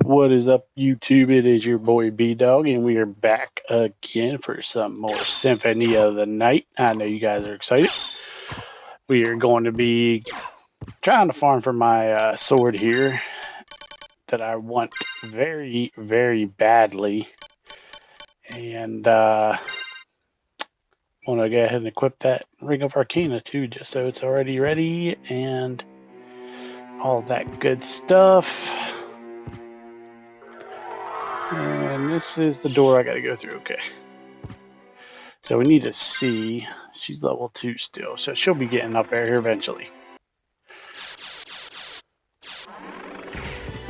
What is up, YouTube? It is your boy B-Dog, and we are back again for some more Symphony of the Night. I know you guys are excited. We are going to be trying to farm for my sword here that I want very, very badly. And want to go ahead and equip that Ring of Arcana too, just so it's already ready and all that good stuff. And this is the door I got to go through. Okay. So we need to see. She's level 2 still, so she'll be getting up there here eventually.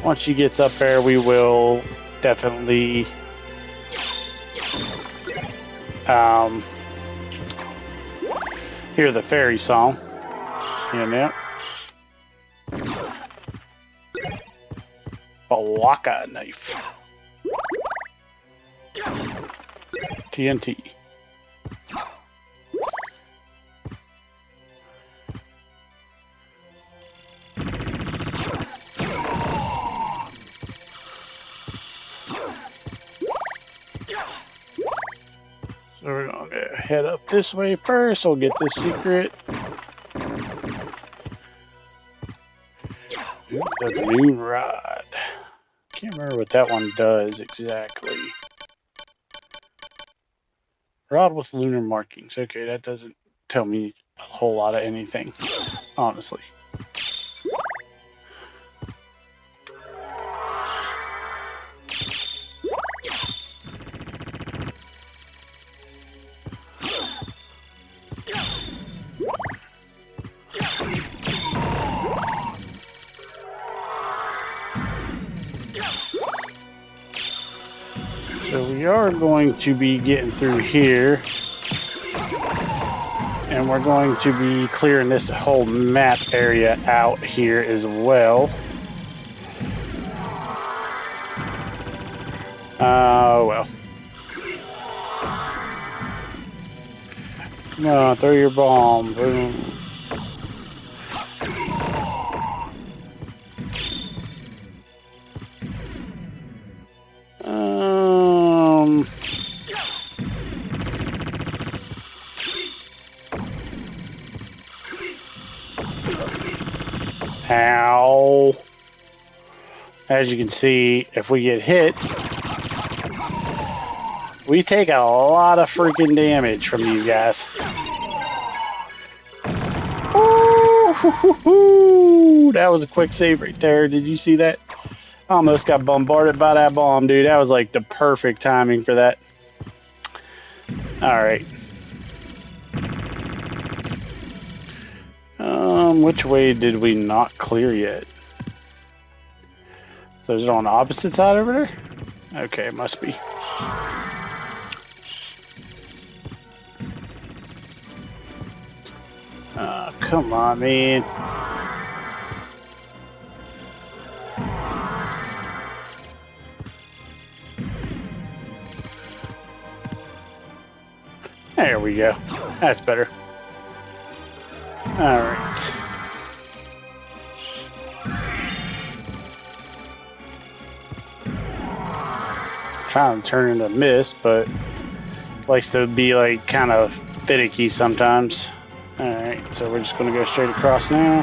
Once she gets up there, we will definitely hear the fairy song. You know? A waka knife. TNT. So we're going to head up this way first. We'll get this secret. Ooh, the moon rod. Can't remember what that one does exactly. Rod with lunar markings. Okay, that doesn't tell me a whole lot of anything, honestly. So we are going to be getting through here, and we're going to be clearing this whole map area out here as well. Well. Come on, throw your bomb. Boom. Ow. As you can see, if we get hit, we take a lot of freaking damage from these guys. Ooh, that was a quick save right there. Did you see that? I almost got bombarded by that bomb, dude. That was like the perfect timing for that. Alright. Which way did we not clear yet? So is it on the opposite side over there? Okay, it must be. Oh, come on, man. There we go. That's better. Alright. Trying to turn into mist, but likes to be like kind of finicky sometimes. Alright, so we're just gonna go straight across now.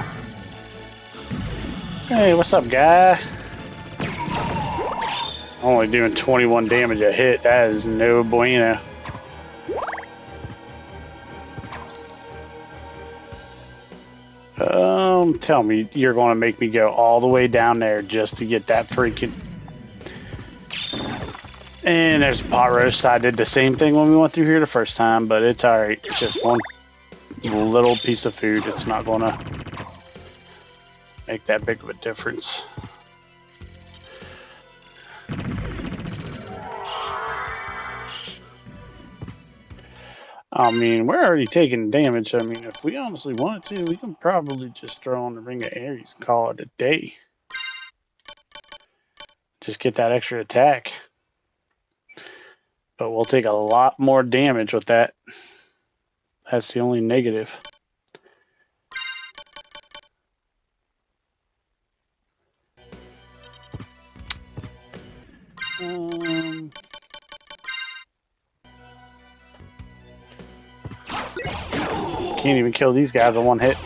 Hey, what's up, guy? Only doing 21 damage a hit. That is no bueno. Tell me you're going to make me go all the way down there just to get that freaking... And there's a pot roast. I did the same thing when we went through here the first time, but it's alright. It's just one little piece of food. It's not going to make that big of a difference. I mean, we're already taking damage. I mean, if we honestly wanted to, we can probably just throw on the Ring of Ares and call it a day. Just get that extra attack. But we'll take a lot more damage with that. That's the only negative. Can't even kill these guys in one hit.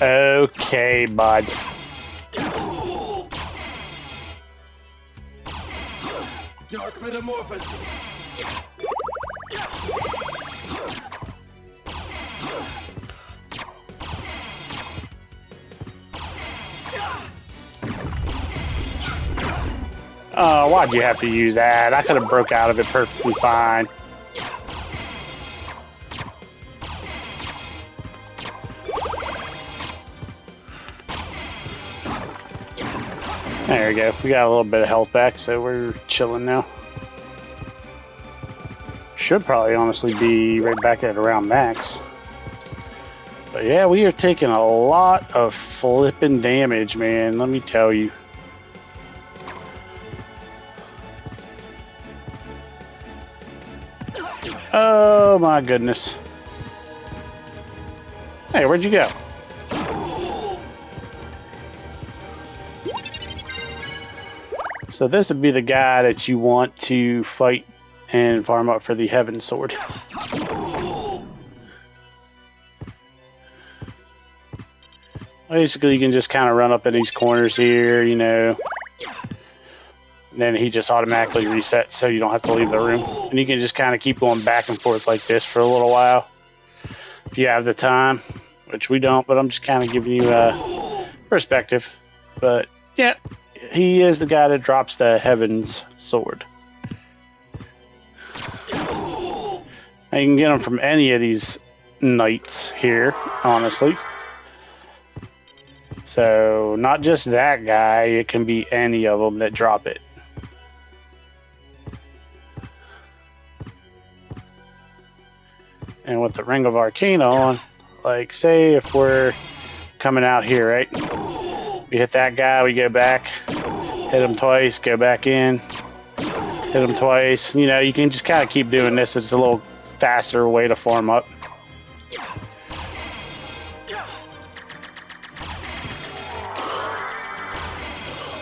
Okay, bud. Dark Metamorphosis. Oh, why'd you have to use that? I could have broke out of it perfectly fine. There we go. We got a little bit of health back, so we're chilling now. Should probably honestly be right back at around max. But yeah, we are taking a lot of flipping damage, man. Let me tell you. Oh my goodness. Hey, where'd you go? So this would be the guy that you want to fight and farm up for the Heaven Sword. Basically, you can just kind of run up in these corners here, you know. And then he just automatically resets so you don't have to leave the room. And you can just kind of keep going back and forth like this for a little while. If you have the time, which we don't, but I'm just kind of giving you a perspective. But yeah, he is the guy that drops the Heaven's Sword. Now you can get them from any of these knights here, honestly. So not just that guy, it can be any of them that drop it. And with the Ring of Arcana on, like say if we're coming out here, right? We hit that guy, we go back, hit him twice, go back in, hit him twice. You know, you can just kind of keep doing this. It's a little faster way to form up.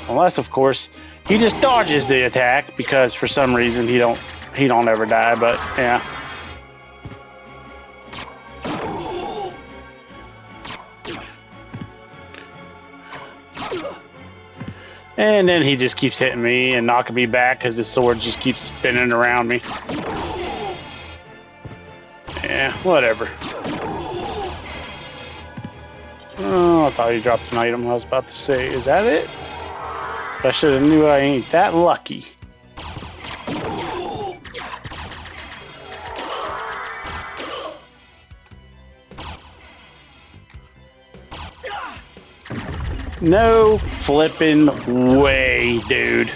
Unless, of course, he just dodges the attack because for some reason he don't ever die. But yeah. And then he just keeps hitting me and knocking me back because the sword just keeps spinning around me. Yeah, whatever. Oh, I thought he dropped an item. I was about to say, is that it? I should have knew I ain't that lucky. No flipping way, dude.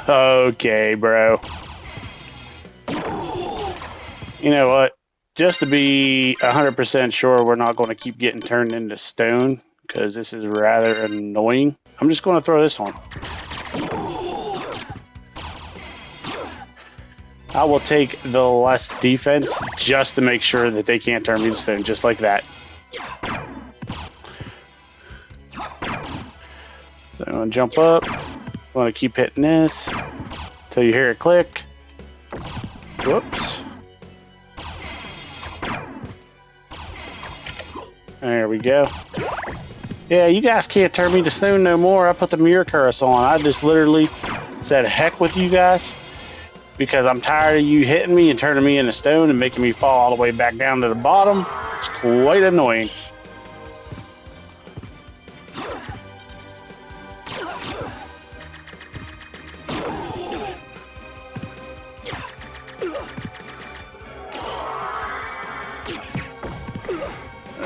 Okay, bro. You know what? Just to be 100% sure we're not going to keep getting turned into stone, because this is rather annoying, I'm just going to throw this on. I will take the less defense just to make sure that they can't turn me to stone, just like that. So I'm going to jump up. I'm going to keep hitting this until you hear it click. Whoops. There we go. Yeah, you guys can't turn me to stone no more. I put the mirror curse on. I just literally said heck with you guys because I'm tired of you hitting me and turning me into stone and making me fall all the way back down to the bottom. It's quite annoying.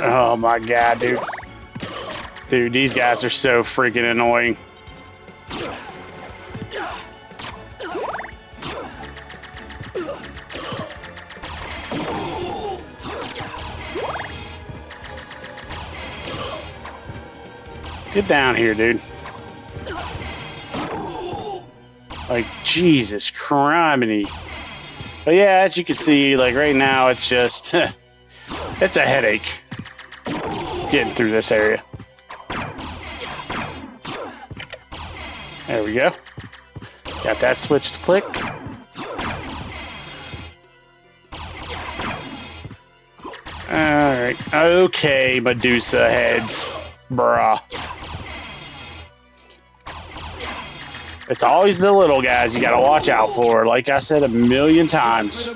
Oh my god, dude. Dude, these guys are so freaking annoying. Get down here, dude. Like, Jesus criminy. But yeah, as you can see, like right now, it's just It's a headache getting through this area. There we go. Got that switch to click. Alright. Okay, Medusa heads. Bruh. It's always the little guys you gotta watch out for. Like I said a million times.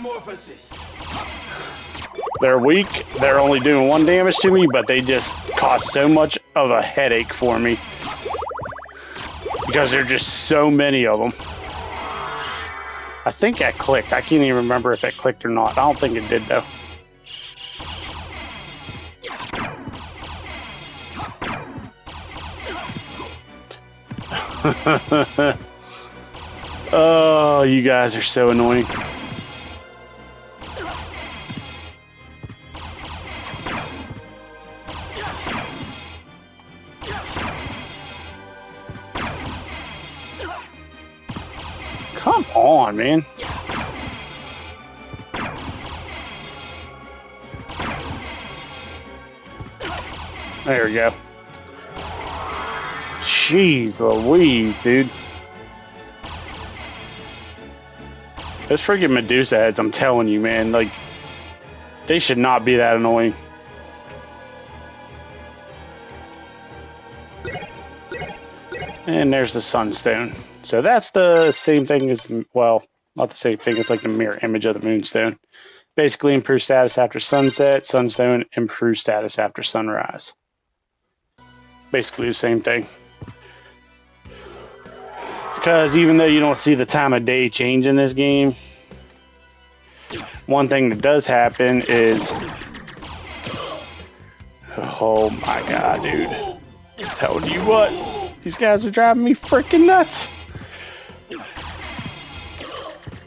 They're weak. They're only doing 1 damage to me, but they just cause so much of a headache for me. Because there are just so many of them. I think I clicked. I can't even remember if it clicked or not. I don't think it did, though. Oh, you guys are so annoying. Come on, man. There we go. Jeez Louise, dude. Those freaking Medusa heads, I'm telling you, man, like, they should not be that annoying. And there's the Sunstone. So that's the same thing as, well, not the same thing. It's like the mirror image of the Moonstone. Basically, improve status after sunset. Sunstone, improve status after sunrise. Basically the same thing. Because even though you don't see the time of day change in this game, one thing that does happen is... Oh my god, dude. I'm telling you what. These guys are driving me freaking nuts.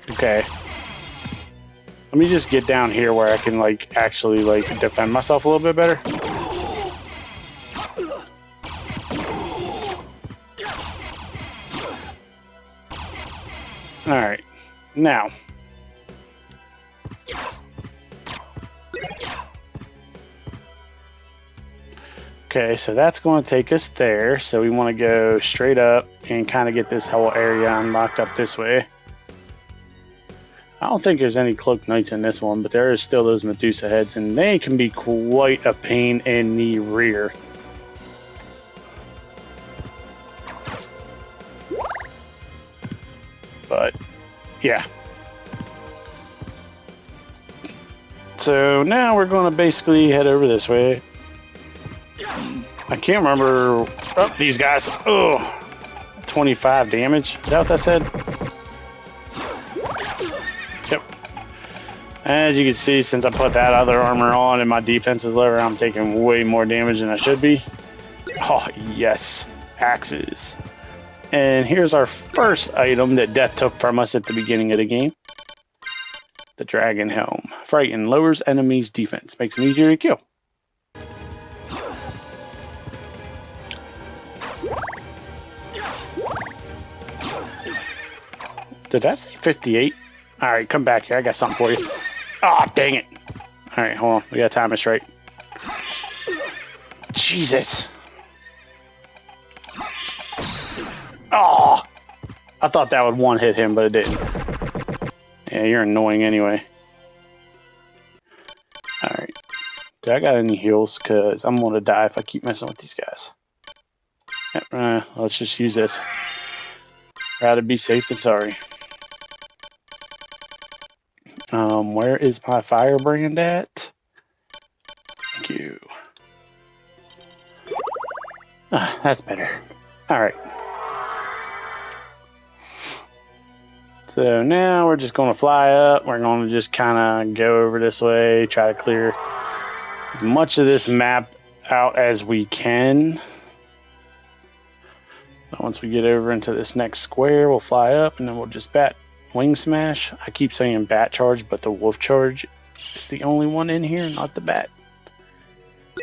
Okay. Let me just get down here where I can, like, actually, like, defend myself a little bit better. Alright. Now. Okay, so that's going to take us there. So we want to go straight up and kind of get this whole area unlocked up this way. I don't think there's any cloaked knights in this one, but there is still those Medusa heads, and they can be quite a pain in the rear. But, yeah. So now we're going to basically head over this way. I can't remember. Oh, these guys. Oh, 25 damage. Is that what that said? Yep. As you can see, since I put that other armor on and my defense is lower, I'm taking way more damage than I should be. Oh, yes. Axes. And here's our first item that Death took from us at the beginning of the game. The Dragon Helm. Frighten. Lowers enemies' defense. Makes them easier to kill. Did that say 58? Alright, come back here. I got something for you. Oh, dang it. Alright, hold on. We gotta time it straight. Jesus. Oh! I thought that would one-hit him, but it didn't. Yeah, you're annoying anyway. Alright. Do I got any heals? Because I'm gonna die if I keep messing with these guys. Let's just use this. Rather be safe than sorry. Where is my firebrand at? Thank you. Ah, that's better. Alright. So now we're just going to fly up. We're going to just kind of go over this way, try to clear as much of this map out as we can. So once we get over into this next square, we'll fly up and then we'll just wing smash. I keep saying bat charge, but the wolf charge is the only one in here, not the bat.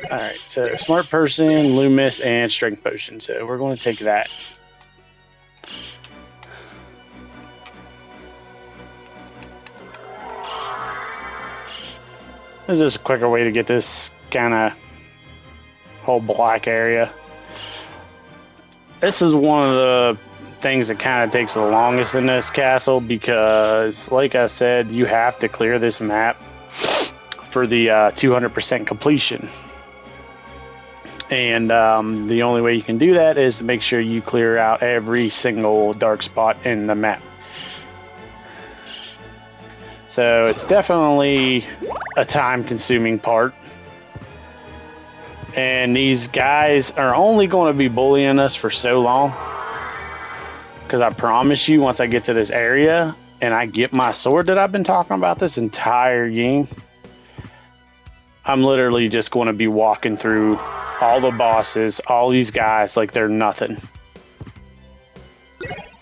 Alright, so smart person, Loomis, and strength potion. So we're going to take that. This is a quicker way to get this kind of whole black area. This is one of the things that kind of takes the longest in this castle because, like I said, you have to clear this map for the 200% completion. And the only way you can do that is to make sure you clear out every single dark spot in the map. So it's definitely a time-consuming part. And these guys are only going to be bullying us for so long. Because I promise you, once I get to this area and I get my sword that I've been talking about this entire game, I'm literally just going to be walking through all the bosses, all these guys like they're nothing.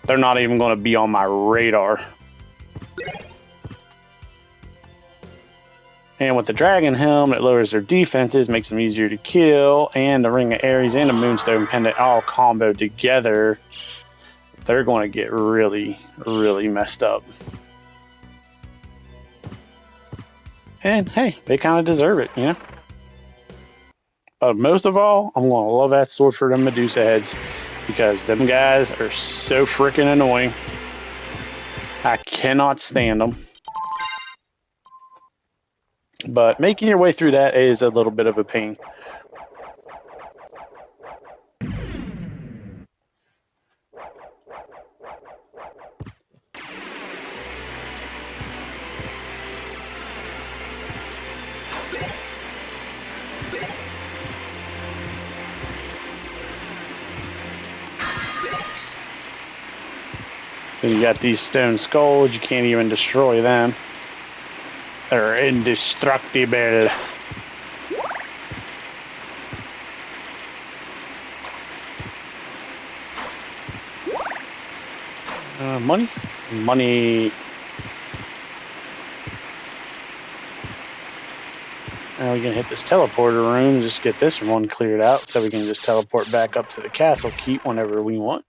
They're not even going to be on my radar. And with the Dragon Helm, it lowers their defenses, makes them easier to kill, and the Ring of Ares and the Moonstone Pendant all combo together. They're going to get really, really messed up. And hey, they kind of deserve it, you know? But most of all, I'm going to love that sword for them Medusa heads because them guys are so freaking annoying. I cannot stand them. But making your way through that is a little bit of a pain. Then you got these stone skulls, you can't even destroy them. They're indestructible. Money? Money. Now we can hit this teleporter room, just get this one cleared out so we can just teleport back up to the castle keep whenever we want.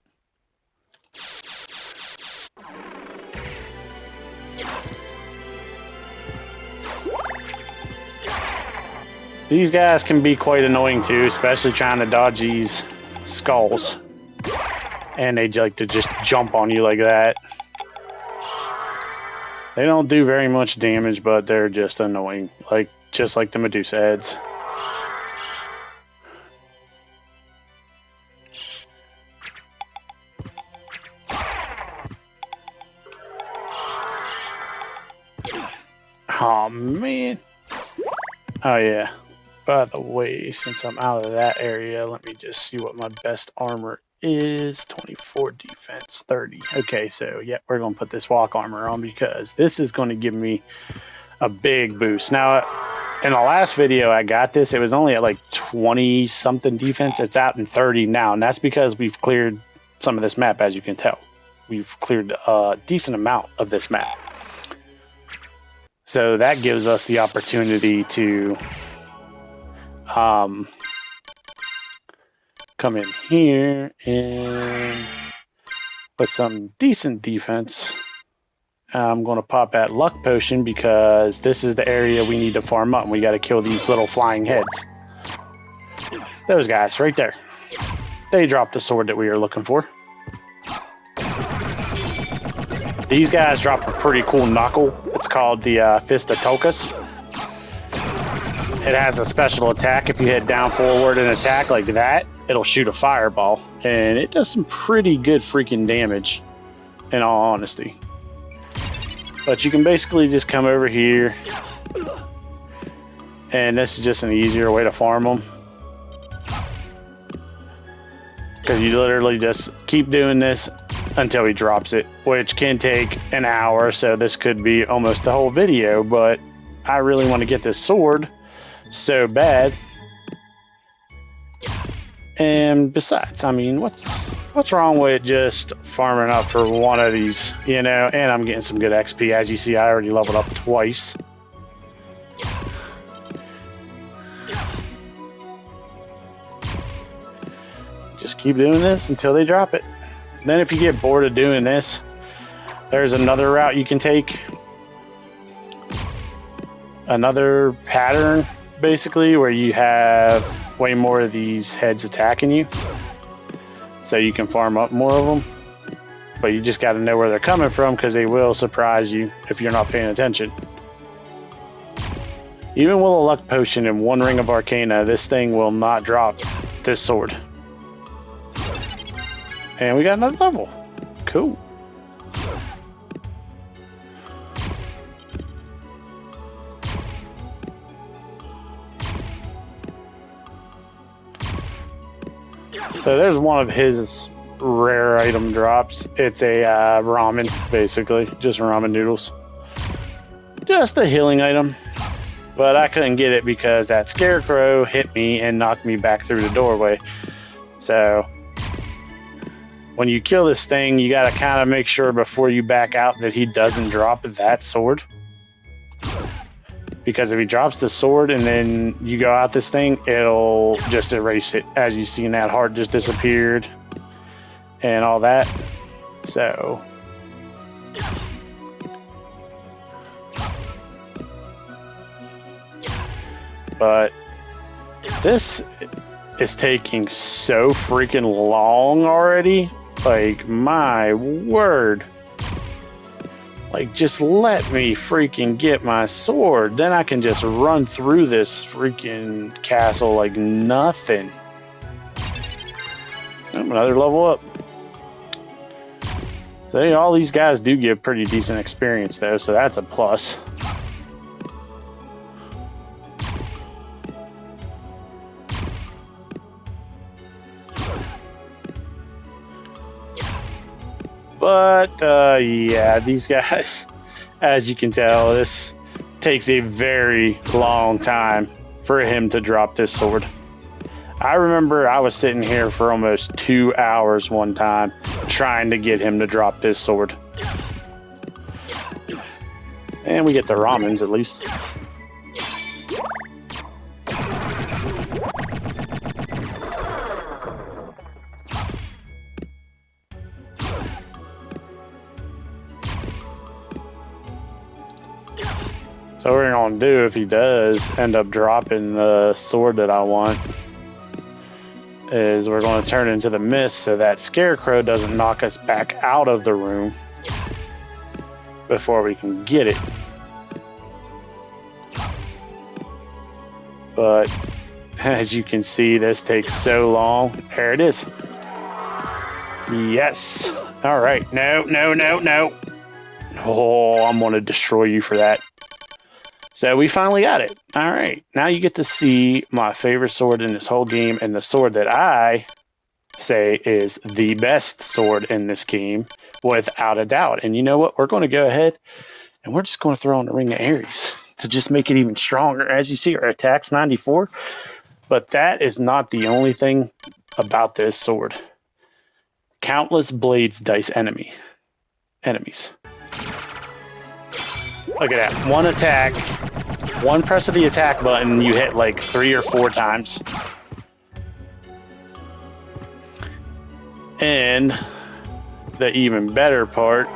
These guys can be quite annoying too, especially trying to dodge these skulls. And they like to just jump on you like that. They don't do very much damage, but they're just annoying. Just like the Medusa heads. Oh man. Oh yeah. By the way, since I'm out of that area, let me just see what my best armor is. 24 defense, 30. Okay, so yeah, we're going to put this walk armor on because this is going to give me a big boost. Now, in the last video I got this, it was only at like 20 something defense. It's out in 30 now, and that's because we've cleared some of this map, as you can tell. We've cleared a decent amount of this map. So that gives us the opportunity to come in here and put some decent defense. I'm going to pop that luck potion because this is the area we need to farm up and we got to kill these little flying heads. Those guys right there. They dropped the sword that we were looking for. These guys drop a pretty cool knuckle. It's called the Fist of Tokus. It has a special attack. If you hit down forward and attack like that, it'll shoot a fireball. And it does some pretty good freaking damage, in all honesty. But you can basically just come over here. And this is just an easier way to farm them. Because you literally just keep doing this until he drops it, which can take an hour. So this could be almost the whole video. But I really want to get this sword so bad. And besides, I mean, what's wrong with just farming up for one of these, you know? And I'm getting some good XP. As you see, I already leveled up twice. Just keep doing this until they drop it. Then if you get bored of doing this, there's another route you can take. another pattern, basically, where you have way more of these heads attacking you. So you can farm up more of them. But you just got to know where they're coming from, because they will surprise you if you're not paying attention. Even with a luck potion and 1 ring of arcana, this thing will not drop this sword. And we got another level. Cool. So there's one of his rare item drops. It's a ramen, basically. Just ramen noodles. Just a healing item. But I couldn't get it because that scarecrow hit me and knocked me back through the doorway. So when you kill this thing, you got to kind of make sure before you back out that he doesn't drop that sword. Because if he drops the sword and then you go out this thing, it'll just erase it. As you see, that heart just disappeared and all that. So but this is taking so freaking long already. Like, my word. Like, just let me freaking get my sword. Then I can just run through this freaking castle like nothing. Oh, another level up. So, all these guys do give pretty decent experience, though, so that's a plus. But, yeah, these guys, as you can tell, this takes a very long time for him to drop this sword. I remember I was sitting here for almost 2 hours one time trying to get him to drop this sword. And we get the ramens at least. So what we're going to do, if he does end up dropping the sword that I want, is we're going to turn into the mist so that scarecrow doesn't knock us back out of the room before we can get it. But as you can see, this takes so long. There it is. Yes. All right. No, no, no, no. Oh, I'm going to destroy you for that. So we finally got it. All right. Now you get to see my favorite sword in this whole game, and the sword that I say is the best sword in this game, without a doubt. And you know what? We're going to go ahead and we're just going to throw on the Ring of Ares to just make it even stronger. As you see, our attack's 94, but that is not the only thing about this sword. Countless blades dice enemies. Look at that. One attack, one press of the attack button, you hit like 3 or 4 times. And the even better part,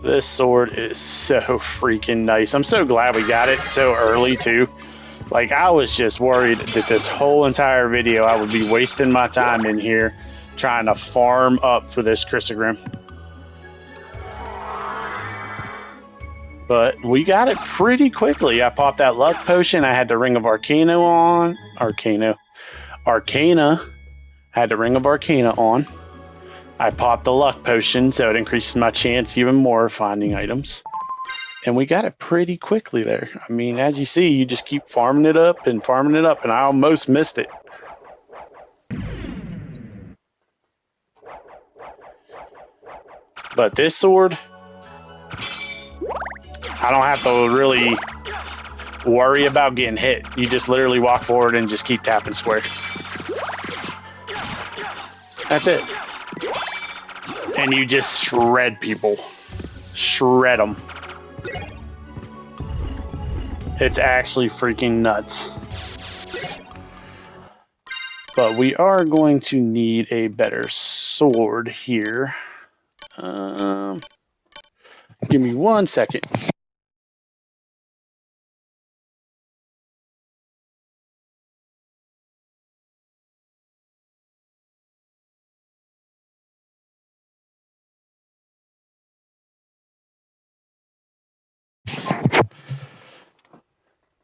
this sword is so freaking nice. I'm so glad we got it so early too. Like, I was just worried that this whole entire video I would be wasting my time in here trying to farm up for this Chrysogrim. But we got it pretty quickly. I popped that luck potion. I had the Ring of Arcana on. Arcana. I had the Ring of Arcana on. I popped the luck potion, so it increases my chance even more of finding items. And we got it pretty quickly there. I mean, as you see, you just keep farming it up, and I almost missed it. But this sword, I don't have to really worry about getting hit. You just literally walk forward and just keep tapping square. That's it. And you just shred people. Shred them. It's actually freaking nuts. But we are going to need a better sword here. Give me 1 second.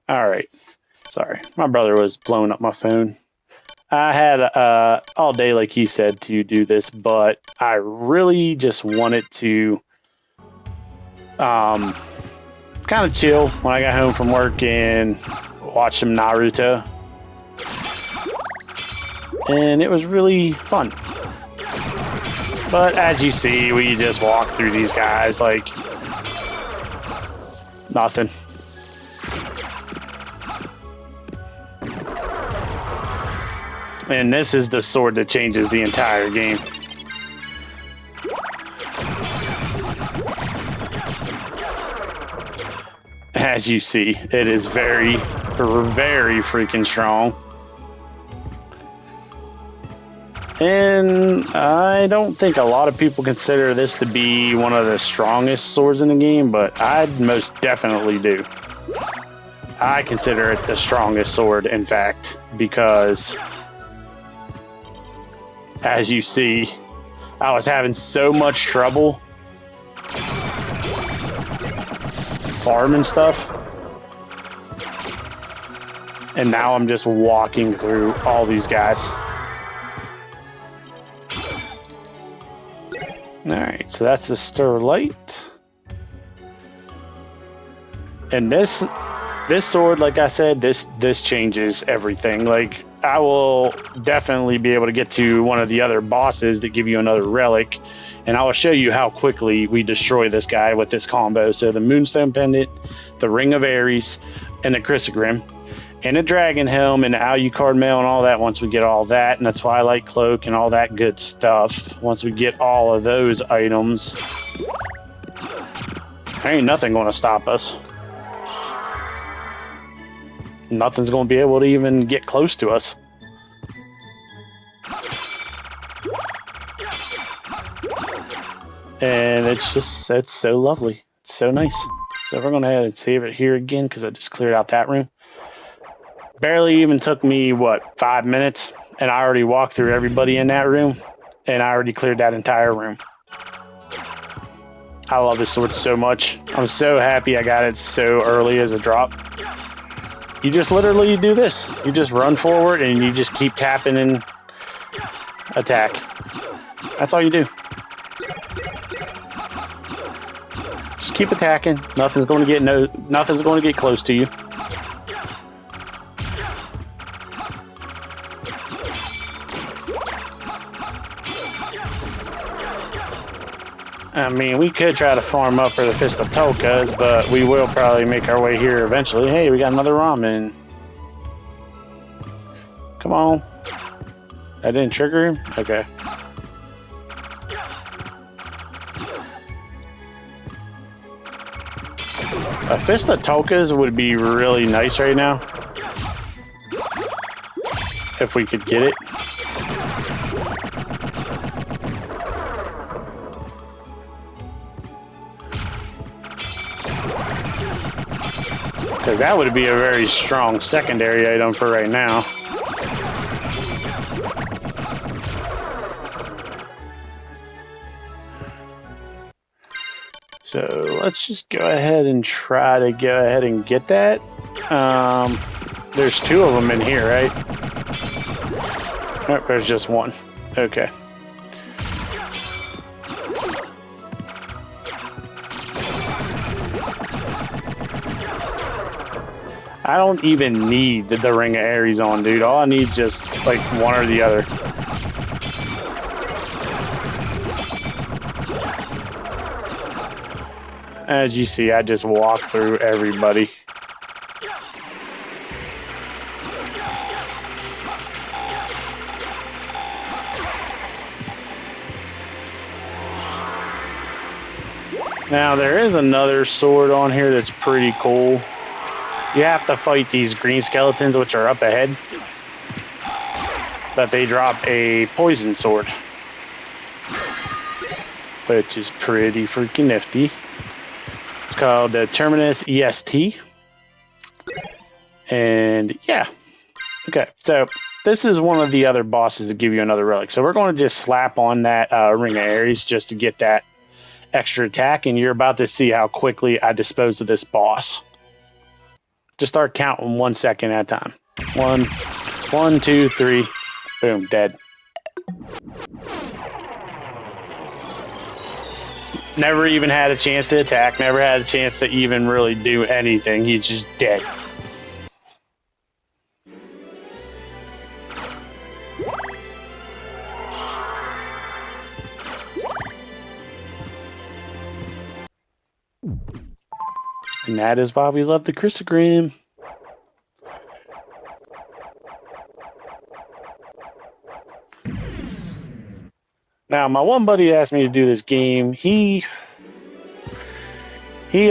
All right. Sorry, my brother was blowing up my phone. I had all day, like he said, to do this, but I really just wanted to kind of chill when I got home from work and watch some Naruto. And it was really fun. But as you see, we just walk through these guys like nothing. And this is the sword that changes the entire game. As you see, it is very, very freaking strong. And I don't think a lot of people consider this to be one of the strongest swords in the game, but I most definitely do. I consider it the strongest sword, in fact, because as you see, I was having so much trouble farming stuff. And now I'm just walking through all these guys. Alright, so that's the Sterlite. And this sword, like I said, this changes everything. Like, I will definitely be able to get to one of the other bosses that give you another relic, and I will show you how quickly we destroy this guy with this combo. So the Moonstone Pendant, the Ring of Ares, and the Chrysogrim, and a Dragon Helm, and the Alucard Mail, and all that once we get all that, and the Twilight Cloak, and all that good stuff. Once we get all of those items, there ain't nothing going to stop us. Nothing's going to be able to even get close to us. And it's so lovely. It's so nice. So we're going to head and save it here again because I just cleared out that room. Barely even took me, what, 5 minutes? And I already walked through everybody in that room. And I already cleared that entire room. I love this sword so much. I'm so happy I got it so early as a drop. You just literally do this. You just run forward and you just keep tapping and attack. That's all you do. Just keep attacking. Nothing's going to get close to you. I mean, we could try to farm up for the Fist of Tolkas, but we will probably make our way here eventually. Hey, we got another ramen. Come on. That didn't trigger him? Okay. A Fist of Tolkas would be really nice right now. If we could get it. Because that would be a very strong secondary item for right now. So let's just go ahead and try to go ahead and get that. There's two of them in here, right? Nope, there's just one. Okay. I don't even need the Ring of Ares on, dude. All I need is just, like, one or the other. As you see, I just walk through everybody. Now, there is another sword on here that's pretty cool. You have to fight these green skeletons, which are up ahead. but they drop a poison sword, which is pretty freaking nifty. It's called the Terminus EST. And yeah. Okay, so this is one of the other bosses that give you another relic. So we're going to just slap on that Ring of Ares just to get that extra attack, and you're about to see how quickly I dispose of this boss. Just start counting 1 second at a time. 1, 2, 3. Boom, dead. Never even had a chance to attack, never had a chance to even really do anything. He's just dead. And that is why we love the Crisogrim. Now, my one buddy asked me to do this game. He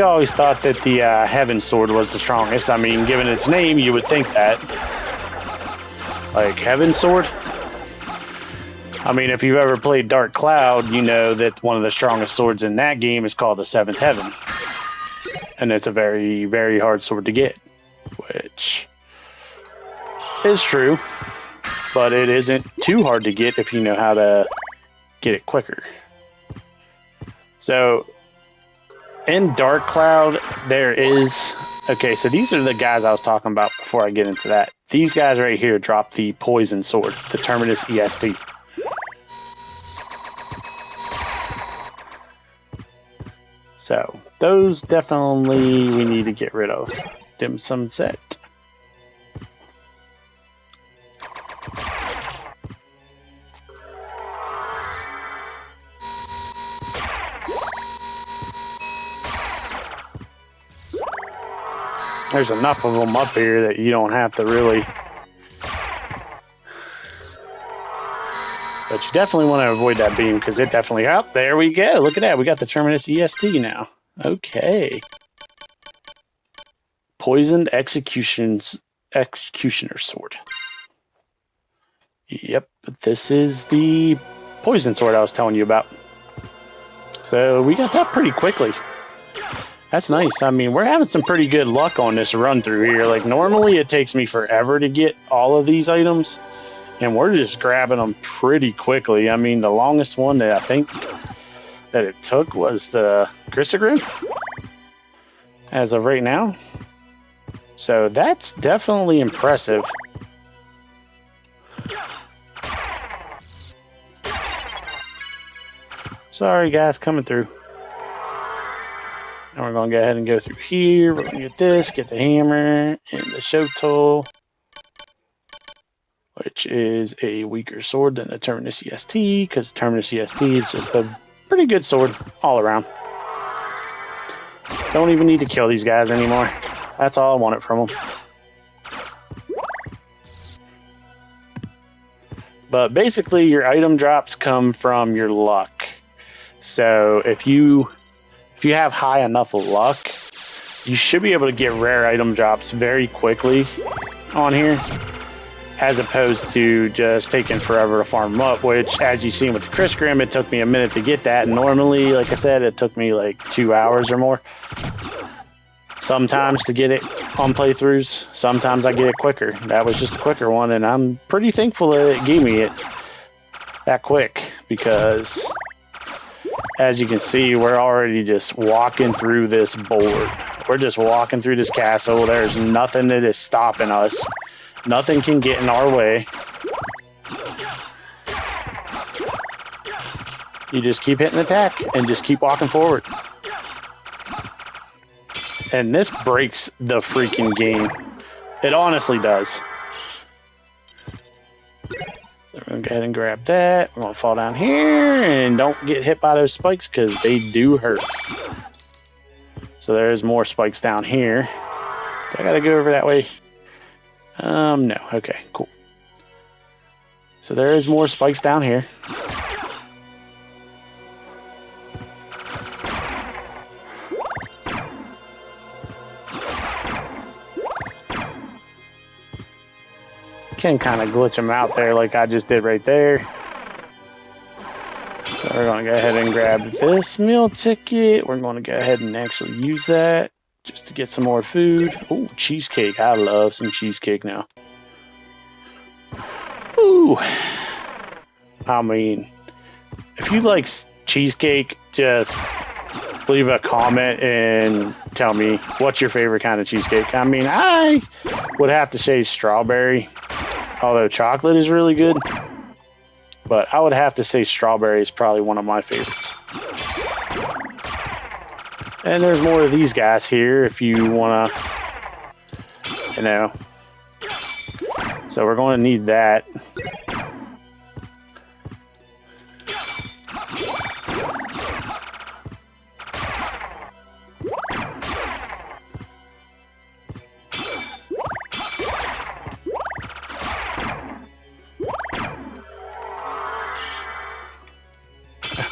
always thought that the Heaven Sword was the strongest. I mean, given its name, you would think that. Like, Heaven Sword? I mean, if you've ever played Dark Cloud, you know that one of the strongest swords in that game is called the Seventh Heaven. And it's a very, very hard sword to get, which is true, but it isn't too hard to get if you know how to get it quicker. So in Dark Cloud, there is... Okay, so these are the guys I was talking about before I get into that. These guys right here drop the poison sword, the Terminus EST. So those definitely we need to get rid of. Dim Sum set. There's enough of them up here that you don't have to really... But you definitely want to avoid that beam because it definitely... Oh, there we go. Look at that. We got the Terminus EST now. Okay. Poisoned Executioner Sword. Yep, this is the poison sword I was telling you about. So we got that pretty quickly. That's nice. I mean, we're having some pretty good luck on this run through here. Like, normally it takes me forever to get all of these items, and we're just grabbing them pretty quickly. I mean, the longest one that I think that it took was the Crisogrim, as of right now. So that's definitely impressive. Sorry, guys, coming through. And we're going to go ahead and go through here. We're going to get this, get the hammer, and the show tool, which is a weaker sword than the Terminus EST, because Terminus EST is just a pretty good sword all around. Don't even need to kill these guys anymore. That's all I wanted from them. But basically, your item drops come from your luck. So if you have high enough of luck, you should be able to get rare item drops very quickly on here, as opposed to just taking forever to farm them up, which, as you've seen with the Crisogrim, it took me a minute to get that. And normally, like I said, it took me like 2 hours or more. Sometimes to get it on playthroughs, sometimes I get it quicker. That was just a quicker one, and I'm pretty thankful that it gave me it that quick, because as you can see, we're already just walking through this board. We're just walking through this castle. There's nothing that is stopping us. Nothing can get in our way. You just keep hitting attack and just keep walking forward. And this breaks the freaking game. It honestly does. We're going to go ahead and grab that. We're going to fall down here and don't get hit by those spikes because they do hurt. So there's more spikes down here. I got to go over that way. No. Okay, cool. So there is more spikes down here. can kind of glitch them out there like I just did right there. So we're going to go ahead and grab this meal ticket. We're going to go ahead and actually use that just to get some more food. Oh, cheesecake. I love some cheesecake now. Ooh. I mean, if you like cheesecake, just leave a comment and tell me what's your favorite kind of cheesecake. I mean, I would have to say strawberry, although chocolate is really good. But I would have to say strawberry is probably one of my favorites. And there's more of these guys here if you want to, you know. So we're going to need that.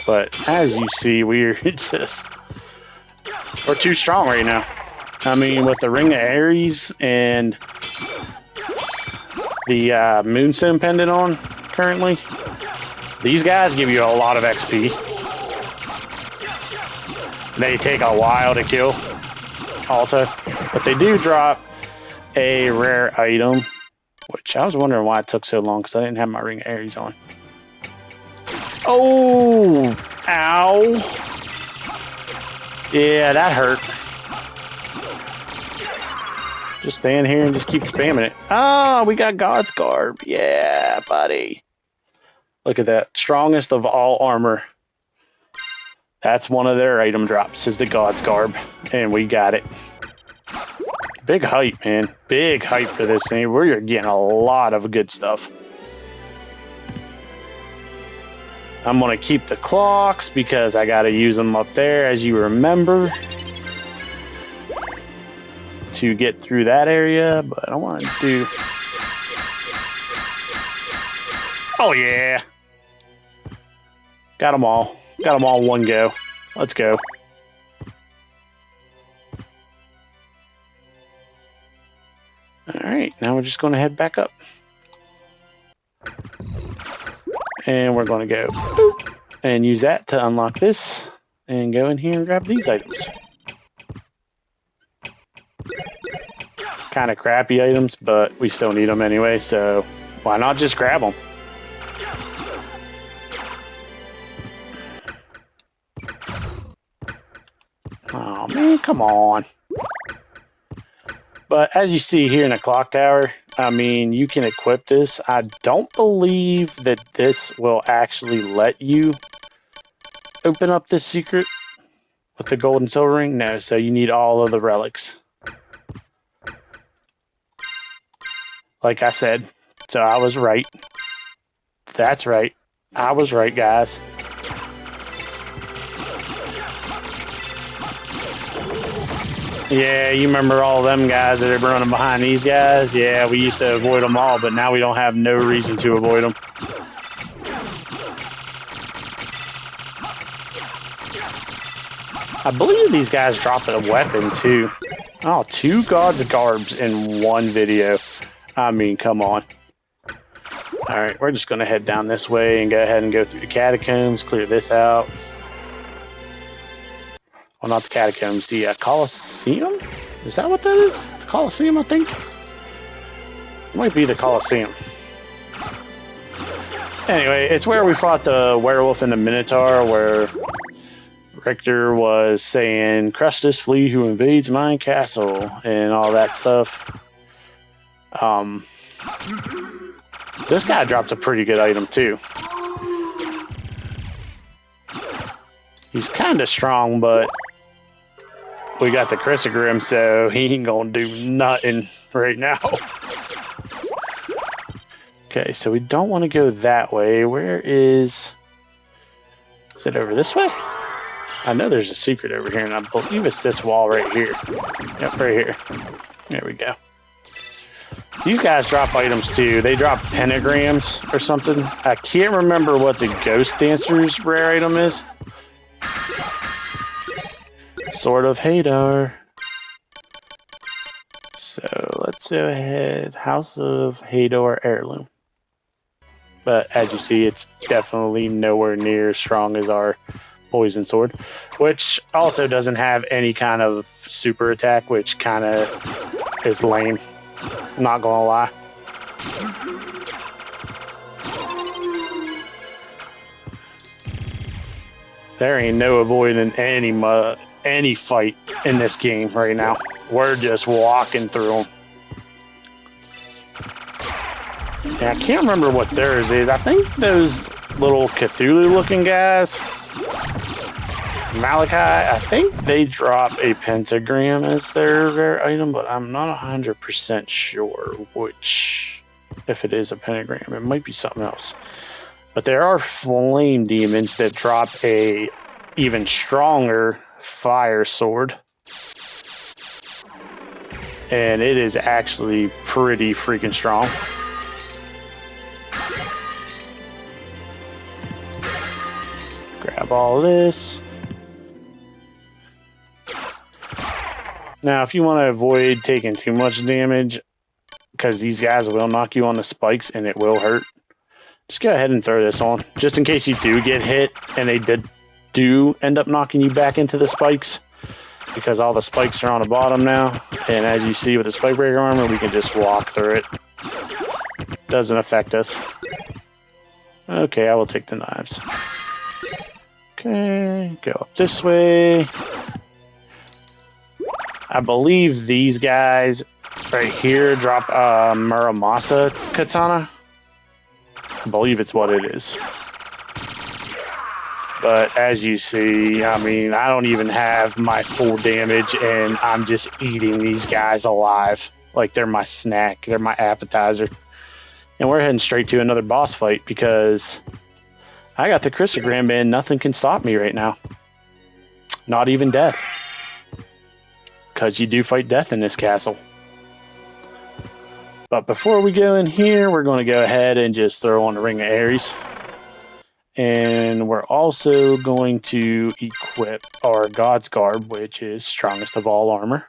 But as you see, we're too strong right now. I mean, with the Ring of Aries and the Moonstone Pendant on currently, these guys give you a lot of XP. They take a while to kill also, but they do drop a rare item, which I was wondering why it took so long because I didn't have my Ring of Aries on. Oh, ow. Yeah, that hurt. Just stand here and just keep spamming it. Oh, we got God's Garb. Yeah, buddy. Look at that. Strongest of all armor. That's one of their item drops, is the God's Garb. And we got it. Big hype, man. Big hype for this thing. We're getting a lot of good stuff. I'm going to keep the clocks because I got to use them up there, as you remember, to get through that area. But I want to do... Oh, yeah. Got them all. Got them all one go. Let's go. All right, now we're just going to head back up. And we're going to go boop, and use that to unlock this and go in here and grab these items. Kind of crappy items, but we still need them anyway, so why not just grab them? Oh man, come on. But as you see here in the clock tower, I mean, you can equip this. I don't believe that this will actually let you open up this secret with the gold and silver ring. No, so you need all of the relics. Like I said, so I was right. That's right. I was right, guys. Yeah, you remember all them guys that are running behind these guys? Yeah, we used to avoid them all, but now we don't have no reason to avoid them. I believe these guys drop a weapon, too. Oh, 2 God's Garbs in one video. I mean, come on. Alright, we're just going to head down this way and go ahead and go through the catacombs, clear this out. Well, not the catacombs, the Colosseum? Is that what that is? The Colosseum, I think? It might be the Colosseum. Anyway, it's where we fought the werewolf and the Minotaur, where Richter was saying, "Crush this flea who invades my castle," and all that stuff. This guy dropped a pretty good item, too. He's kind of strong, but we got the Chrysogrim, so he ain't gonna do nothing right now. Okay, so we don't want to go that way. Where is it over this way? I know there's a secret over here, and I believe it's this wall right here. Yep, right here. There we go. These guys drop items too. They drop pentagrams or something. I can't remember what the Ghost Dancer's rare item is. Sword of Hadar. So let's also had House of Hador Heirloom. But as you see, it's definitely nowhere near as strong as our Poison Sword, which also doesn't have any kind of super attack, which kind of is lame. Not gonna lie. There ain't no avoiding any fight in this game right now. We're just walking through them. And I can't remember what theirs is. I think those little Cthulhu-looking guys, Malachi, I think they drop a pentagram as their rare item, but I'm not 100% sure which, if it is a pentagram. It might be something else. But there are flame demons that drop a even stronger fire sword. And it is actually pretty freaking strong. Grab all this. Now, if you want to avoid taking too much damage, because these guys will knock you on the spikes and it will hurt, just go ahead and throw this on, just in case you do get hit and they do end up knocking you back into the spikes, because all the spikes are on the bottom now. And as you see with the spike breaker armor, we can just walk through it. Doesn't affect us. Okay, I will take the knives. Okay, go up this way. I believe these guys right here drop Muramasa Katana. I believe it's what it is. But as you see, I mean, I don't even have my full damage, and I'm just eating these guys alive. Like they're my snack, they're my appetizer. And we're heading straight to another boss fight because I got the Chrysogram and nothing can stop me right now. Not even death. Because you do fight death in this castle. But before we go in here, we're going to go ahead and just throw on the Ring of Ares. And we're also going to equip our God's Garb, which is strongest of all armor.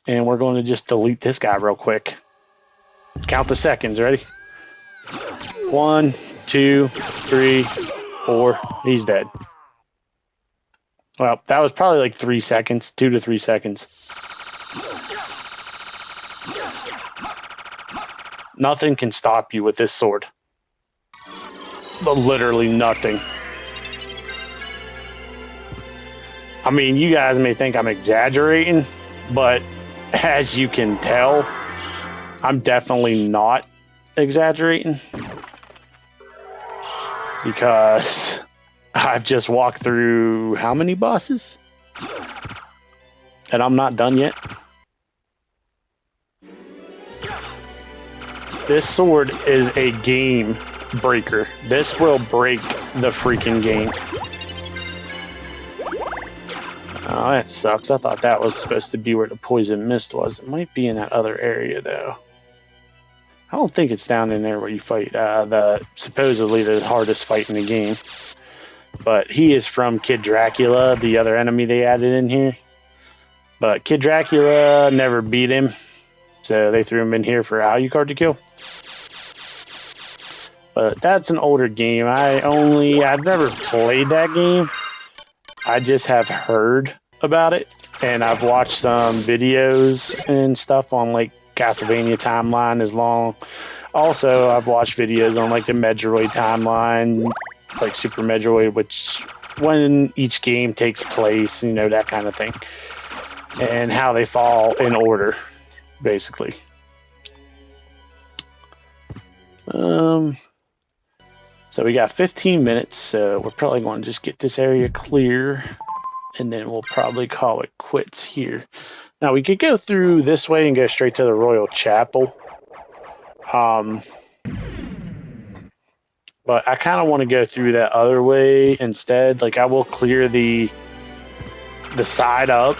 And we're going to just delete this guy real quick. Count the seconds, ready? 1, 2, 3, 4. He's dead. Well, that was probably like 3 seconds, 2 to 3 seconds. Nothing can stop you with this sword. But literally nothing. I mean, you guys may think I'm exaggerating, but as you can tell, I'm definitely not exaggerating. Because I've just walked through how many bosses? And I'm not done yet. This sword is a game breaker. This will break the freaking game. Oh, that sucks. I thought that was supposed to be where the poison mist was. It might be in that other area, though. I don't think it's down in there where you fight supposedly the hardest fight in the game. But he is from Kid Dracula, the other enemy they added in here. But Kid Dracula never beat him, so they threw him in here for Alucard to kill. But that's an older game. I've never played that game. I just have heard about it, and I've watched some videos and stuff on like Castlevania timeline is long. Also, I've watched videos on like the Metroid timeline, like Super Metroid, which when each game takes place, you know, that kind of thing, and how they fall in order, basically. So we got 15 minutes, so we're probably going to just get this area clear, and then we'll probably call it quits here. Now, we could go through this way and go straight to the Royal Chapel. But I kind of want to go through that other way instead. Like, I will clear the side up.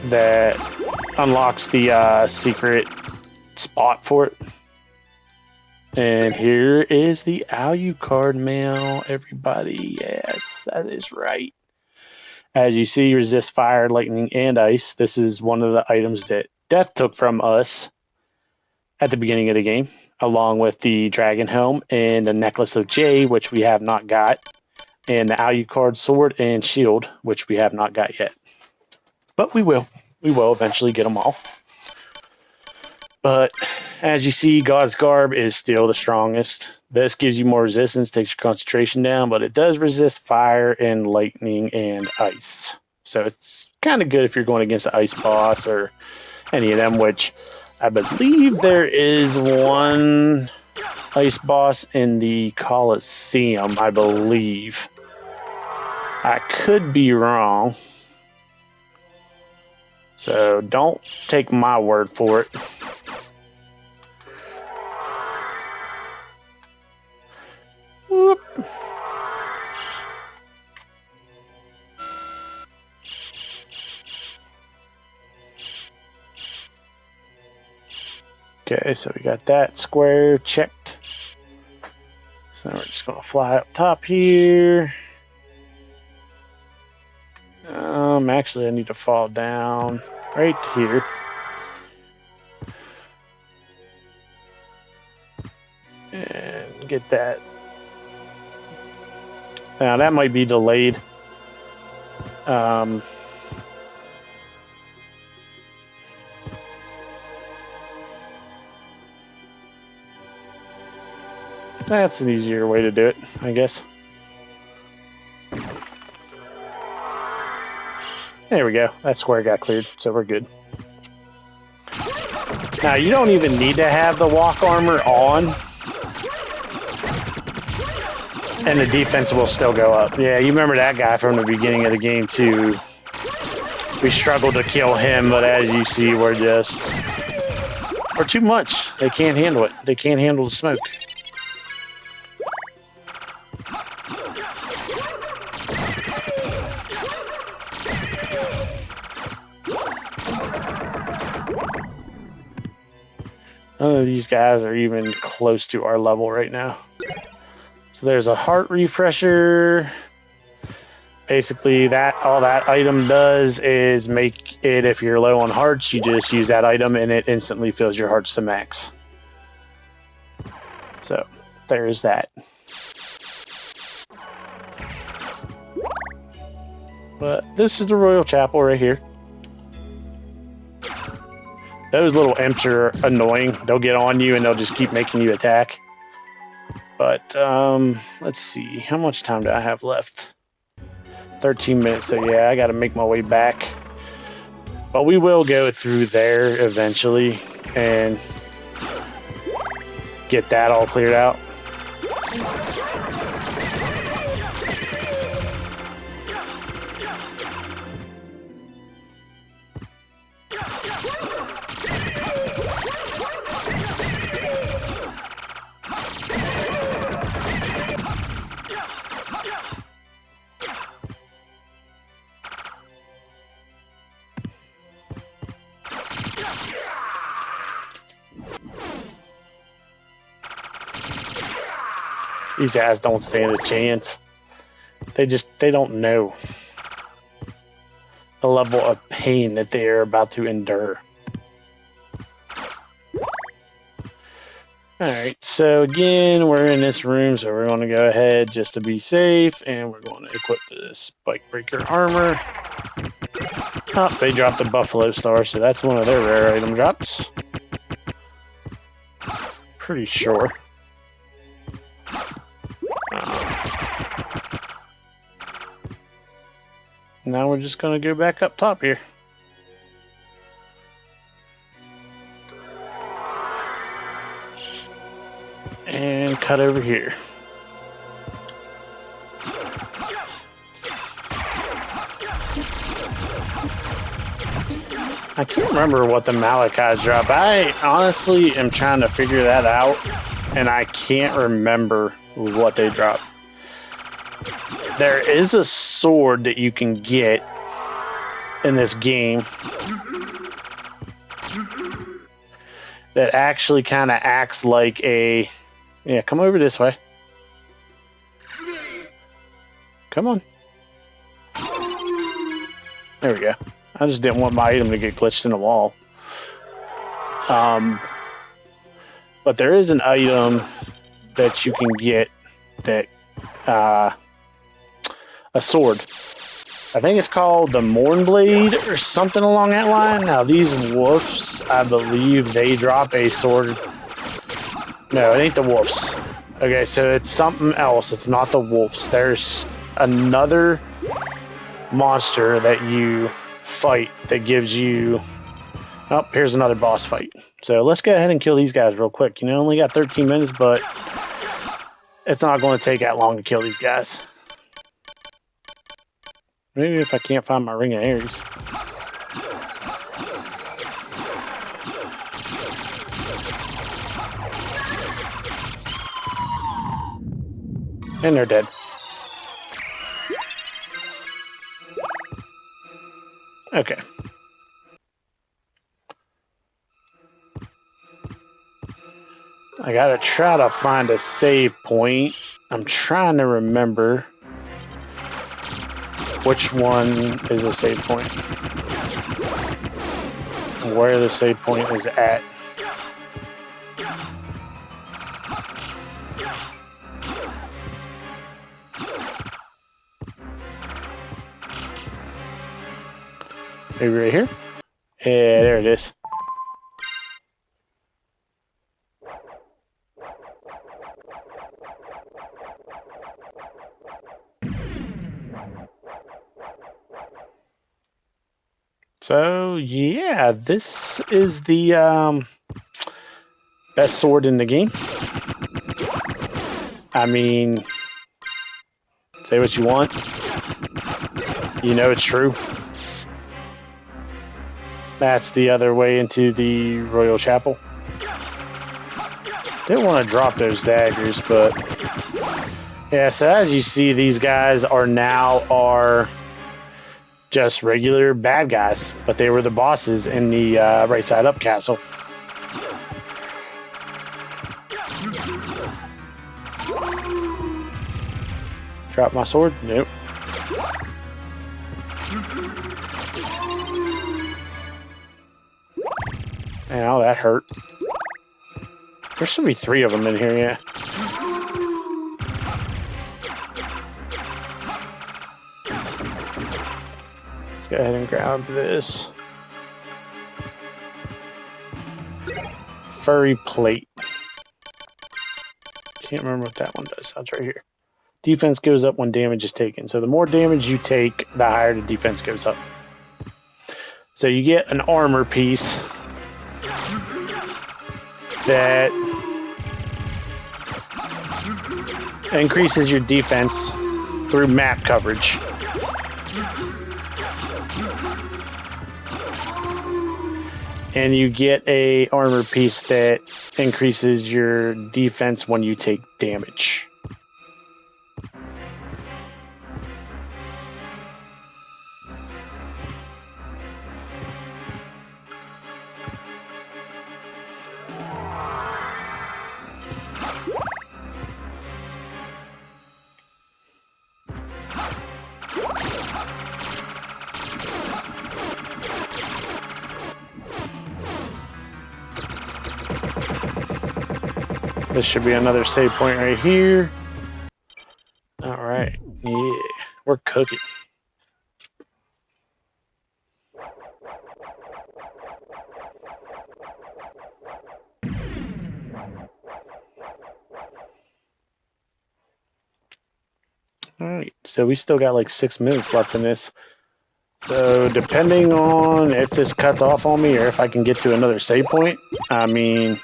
That unlocks the secret spot for it. And here is the Alucard mail, everybody. Yes, that is right. As you see, resist fire, lightning, and ice. This is one of the items that Death took from us at the beginning of the game, along with the Dragon Helm and the Necklace of Jade, which we have not got, and the Alucard Sword and Shield, which we have not got yet. But we will. We will eventually get them all. But as you see, God's Garb is still the strongest. This gives you more resistance, takes your concentration down, but it does resist fire and lightning and ice. So it's kind of good if you're going against the ice boss or any of them, which I believe there is one ice boss in the Colosseum, I believe. I could be wrong. So don't take my word for it. Whoop. Okay, so we got that square checked. So we're just going to fly up top here. Actually, I need to fall down right here. And get that. Now, that might be delayed. That's an easier way to do it, I guess. There we go. That square got cleared, so we're good. Now, you don't even need to have the walk armor on, and the defense will still go up. Yeah, you remember that guy from the beginning of the game, too. We struggled to kill him, but as you see, we're too much. They can't handle it. They can't handle the smoke. None of these guys are even close to our level right now. So there's a heart refresher. Basically, all that item does is make it, if you're low on hearts, you just use that item and it instantly fills your hearts to max. So there's that. But this is the Royal Chapel right here. Those little imps are annoying. They'll get on you and they'll just keep making you attack. But let's see. How much time do I have left? 13 minutes. So yeah, I got to make my way back. But we will go through there eventually and get that all cleared out. These guys don't stand a chance. They don't know the level of pain that they are about to endure. Alright, so again, we're in this room, so we're going to go ahead just to be safe, and we're going to equip this Spike Breaker armor. Oh, they dropped a Buffalo Star, so that's one of their rare item drops. Pretty sure. Now we're just going to go back up top here. And cut over here. I can't remember what the Malachi's drop. I honestly am trying to figure that out, and I can't remember what they drop. There is a sword that you can get in this game that actually kind of acts like a... Yeah, come over this way. Come on. There we go. I just didn't want my item to get glitched in the wall. But there is an item that you can get that a sword. I think it's called the Mornblade or something along that line. Now these wolves, I believe they drop a sword. No, it ain't the wolves. Okay, so it's something else. It's not the wolves. There's another monster that you fight that gives you... Oh, here's another boss fight. So let's go ahead and kill these guys real quick. You know, only got 13 minutes, but it's not going to take that long to kill these guys. Maybe if I can't find my ring of Aries. And they're dead. Okay. I gotta try to find a save point. I'm trying to remember which one is a save point. Where the save point is at. Maybe right here? Yeah, there it is. So, yeah, this is the best sword in the game. I mean, say what you want. You know it's true. That's the other way into the Royal Chapel. Didn't want to drop those daggers, but... Yeah, so as you see, these guys are just regular bad guys, but they were the bosses in the right side up castle. Drop my sword? Nope. Ow, that hurt. There should be 3 of them in here, yeah. Go ahead and grab this. Furry plate. Can't remember what that one does. That's right here. Defense goes up when damage is taken. So the more damage you take, the higher the defense goes up. So you get an armor piece that increases your defense through map coverage. And you get a armor piece that increases your defense when you take damage. This should be another save point right here. All right. Yeah, we're cooking. All right. So we still got like 6 minutes left in this. So depending on if this cuts off on me or if I can get to another save point, I mean...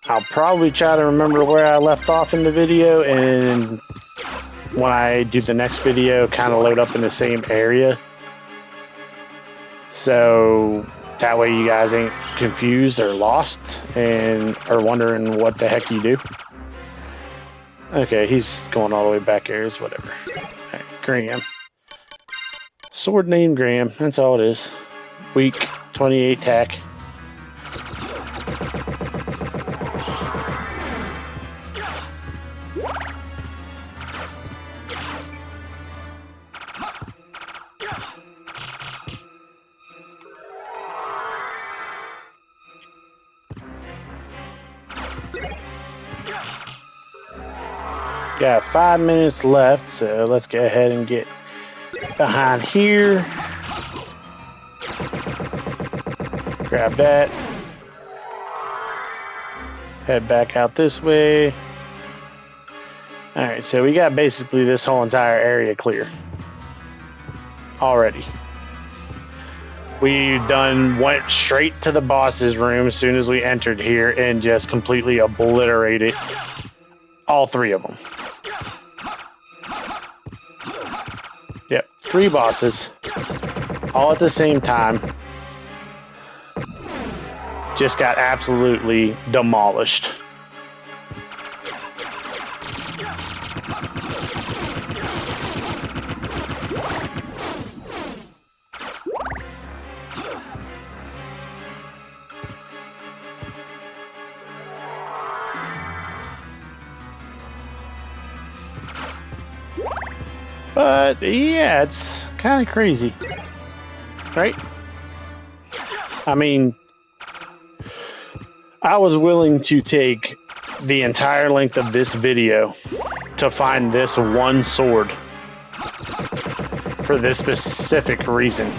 I'll probably try to remember where I left off in the video, and when I do the next video, kind of load up in the same area. So that way you guys ain't confused or lost and are wondering what the heck you do. Okay, he's going all the way back here. It's whatever. All right, Graham. Sword named Graham. That's all it is. Weak, 28 tack. Got 5 minutes left, so let's go ahead and get behind here. Grab that. Head back out this way. Alright, so we got basically this whole entire area clear already. We went straight to the boss's room as soon as we entered here and just completely obliterated all 3 of them. Yep, 3 bosses, all at the same time. Just got absolutely demolished. But yeah, it's kind of crazy, right? I mean, I was willing to take the entire length of this video to find this one sword for this specific reason.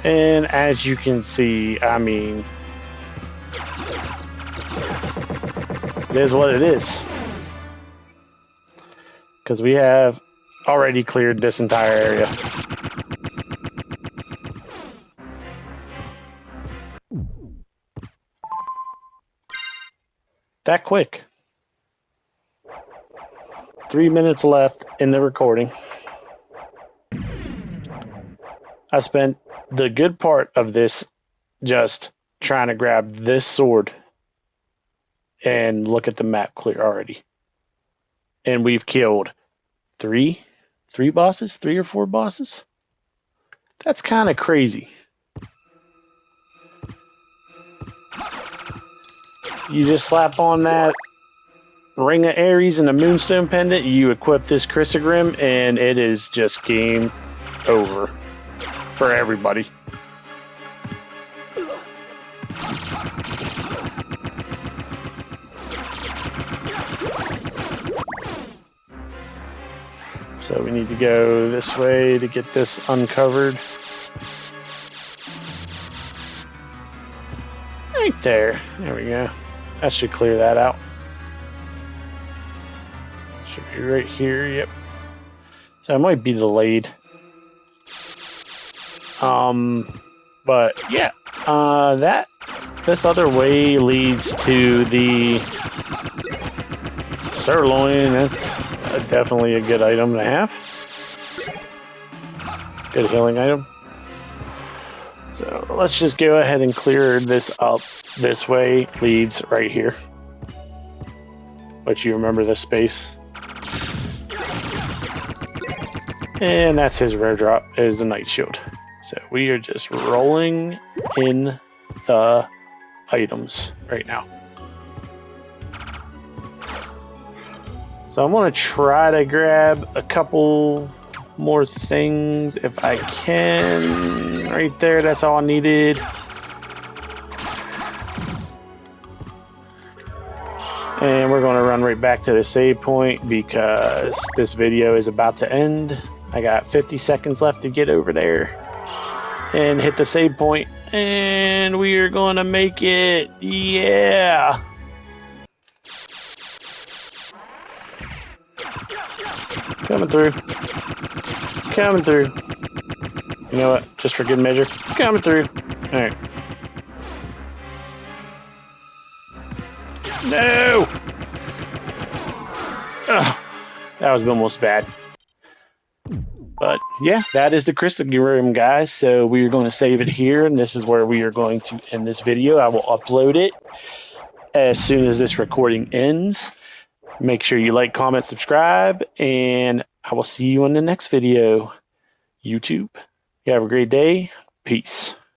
And as you can see, I mean, it is what it is. Because we have already cleared this entire area. That quick. 3 minutes left in the recording. I spent the good part of this just trying to grab this sword and look at the map clear already. And we've killed three bosses, 3 or 4 bosses. That's kind of crazy. You just slap on that Ring of Ares and a Moonstone pendant, you equip this Chrysogrim, and it is just game over for everybody. So we need to go this way to get this uncovered. Right there. There we go. That should clear that out. Should be right here. Yep. So it might be delayed. But yeah, this other way leads to the sirloin. That's definitely a good item to have. Good healing item. So let's just go ahead and clear this up. This way leads right here. But you remember this space. And that's his rare drop, is the Knight Shield. So we are just rolling in the items right now. So I'm going to try to grab a couple more things if I can. Right there, that's all I needed. And we're going to run right back to the save point because this video is about to end. I got 50 seconds left to get over there and hit the save point, and we are going to make it. Yeah. Coming through. Coming through. You know what? Just for good measure. Coming through. All right. No! Ugh, that was almost bad. But yeah, that is the crystal room, guys. So we are going to save it here, and this is where we are going to end this video. I will upload it as soon as this recording ends. Make sure you like, comment, subscribe, and I will see you in the next video. YouTube, you have a great day. Peace.